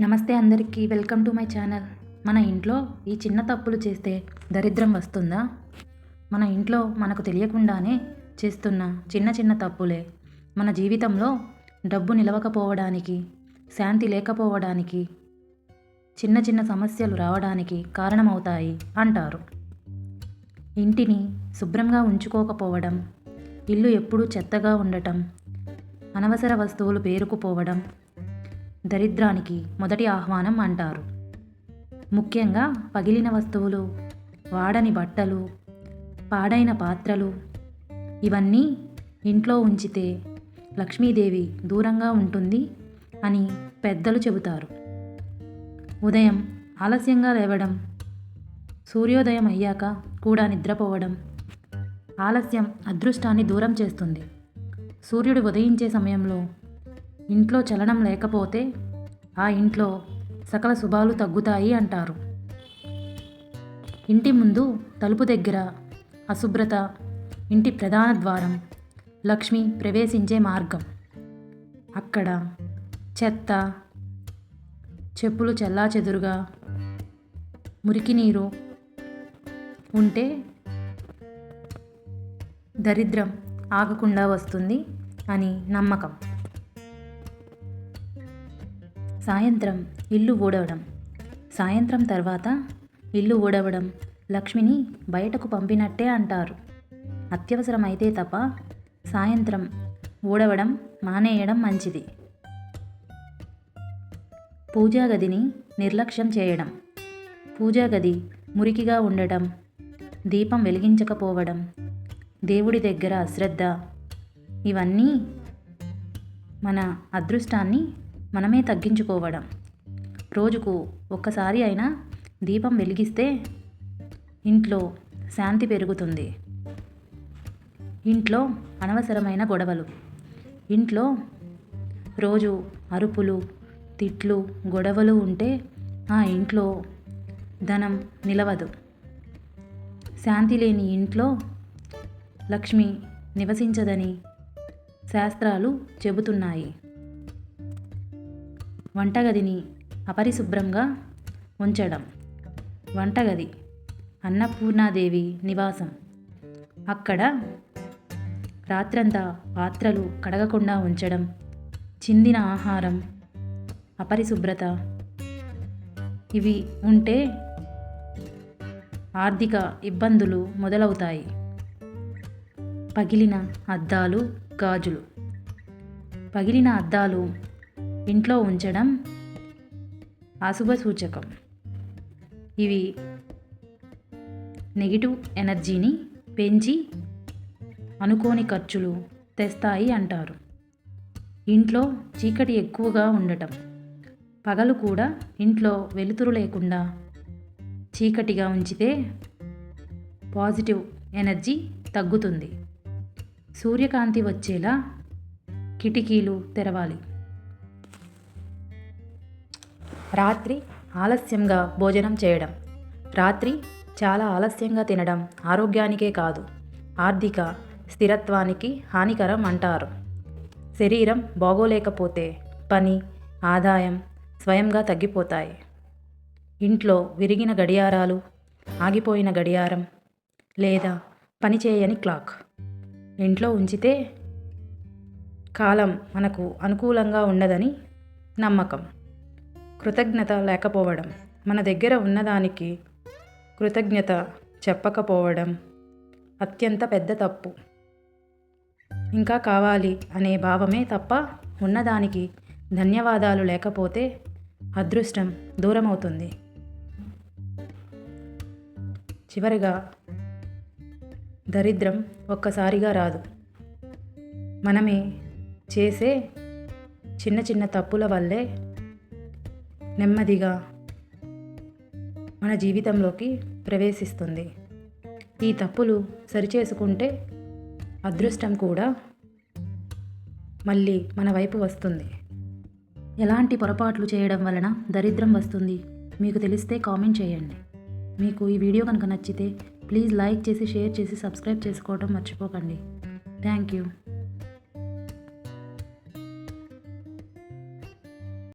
నమస్తే అందరికీ, welcome to my channel. మన ఇంట్లో ఈ చిన్న తప్పులు చేస్తే దరిద్రం వస్తుందా? మన ఇంట్లో మనకు తెలియకుండానే చేస్తున్న చిన్న చిన్న తప్పులే మన జీవితంలో డబ్బు నిలవకపోవడానికి, శాంతి లేకపోవడానికి, చిన్న చిన్న సమస్యలు రావడానికి కారణమవుతాయి అంటారు. ఇంటిని శుభ్రంగా ఉంచుకోకపోవడం, ఇల్లు ఎప్పుడూ చెత్తగా ఉండటం, అనవసర వస్తువులు పేరుకుపోవడం దరిద్రానికి మొదటి ఆహ్వానం అంటారు. ముఖ్యంగా పగిలిన వస్తువులు, వాడని బట్టలు, పాడైన పాత్రలు ఇవన్నీ ఇంట్లో ఉంచితే లక్ష్మీదేవి దూరంగా ఉంటుంది అని పెద్దలు చెబుతారు. ఉదయం ఆలస్యంగా లేవడం, సూర్యోదయం అయ్యాక కూడా నిద్రపోవడం, ఆలస్యం అదృష్టాన్ని దూరం చేస్తుంది. సూర్యుడు ఉదయించే సమయంలో ఇంట్లో చలనం లేకపోతే ఆ ఇంట్లో సకల శుభాలు తగ్గుతాయి అంటారు. ఇంటి ముందు తలుపు దగ్గర అశుభ్రత ఇంటి ప్రధాన ద్వారం, లక్ష్మి ప్రవేశించే మార్గం. అక్కడ చెత్త, చెప్పులు చెల్లాచెదురుగా, మురికి నీరు ఉంటే దరిద్రం ఆగకుండా వస్తుంది అని నమ్మకం. సాయంత్రం ఇల్లు ఊడవడం. సాయంత్రం తర్వాత ఇల్లు ఊడవడం లక్ష్మిని బయటకు పంపినట్టే అంటారు. అత్యవసరమైతే తప్ప సాయంత్రం ఊడవడం మానేయడం మంచిది. పూజా గదిని నిర్లక్ష్యం చేయడం. పూజా గది మురికిగా ఉండటం, దీపం వెలిగించకపోవడం, దేవుడి దగ్గర అశ్రద్ధ ఇవన్నీ మన అదృష్టాన్ని మనమే తగ్గించుకోవడం. రోజుకు ఒక్కసారి అయినా దీపం వెలిగిస్తే ఇంట్లో శాంతి పెరుగుతుంది. ఇంట్లో అనవసరమైన గొడవలు. ఇంట్లో రోజు అరుపులు, తిట్లు, గొడవలు ఉంటే ఆ ఇంట్లో ధనం నిలవదు. శాంతి లేని ఇంట్లో లక్ష్మి నివసించదని శాస్త్రాలు చెబుతున్నాయి. వంటగదిని అపరిశుభ్రంగా ఉంచడం. వంటగది అన్నపూర్ణాదేవి నివాసం. అక్కడ రాత్రంతా పాత్రలు కడగకుండా ఉంచడం, చిందిన ఆహారం, అపరిశుభ్రత ఇవి ఉంటే ఆర్థిక ఇబ్బందులు మొదలవుతాయి. పగిలిన అద్దాలు, గాజులు. పగిలిన అద్దాలు ఇంట్లో ఉంచడం అశుభ సూచకం. ఇవి నెగిటివ్ ఎనర్జీని పెంచి అనుకోని ఖర్చులు తెస్తాయి అంటారు. ఇంట్లో చీకటి ఎక్కువగా ఉండటం. పగలు కూడా ఇంట్లో వెలుతురు లేకుండా చీకటిగా ఉంచితే పాజిటివ్ ఎనర్జీ తగ్గుతుంది. సూర్యకాంతి వచ్చేలా కిటికీలు తెరవాలి. రాత్రి ఆలస్యంగా భోజనం చేయడం. రాత్రి చాలా ఆలస్యంగా తినడం ఆరోగ్యానికే కాదు, ఆర్థిక స్థిరత్వానికి హానికరం అంటారు. శరీరం బాగోలేకపోతే పని, ఆదాయం స్వయంగా తగ్గిపోతాయి. ఇంట్లో విరిగిన గడియారాలు, ఆగిపోయిన గడియారం లేదా పనిచేయని క్లాక్ ఇంట్లో ఉంచితే కాలం మనకు అనుకూలంగా ఉండదని నమ్మకం. కృతజ్ఞత లేకపోవడం. మన దగ్గర ఉన్నదానికి కృతజ్ఞత చెప్పకపోవడం అత్యంత పెద్ద తప్పు. ఇంకా కావాలి అనే భావమే తప్ప ఉన్నదానికి ధన్యవాదాలు లేకపోతే అదృష్టం దూరమవుతుంది. చివరిగా దరిద్రం ఒక్కసారిగా రాదు. మనమే చేసే చిన్న చిన్న తప్పుల వల్లే నెమ్మదిగా మన జీవితంలోకి ప్రవేశిస్తుంది. ఈ తప్పులు సరిచేసుకుంటే అదృష్టం కూడా మళ్ళీ మన వైపు వస్తుంది. ఎలాంటి పొరపాట్లు చేయడం వలన దరిద్రం వస్తుంది మీకు తెలిస్తే కామెంట్ చేయండి. మీకు ఈ వీడియో కనుక నచ్చితే ప్లీజ్ లైక్ చేసి, షేర్ చేసి, సబ్స్క్రైబ్ చేసుకోవడం మర్చిపోకండి. Thank you.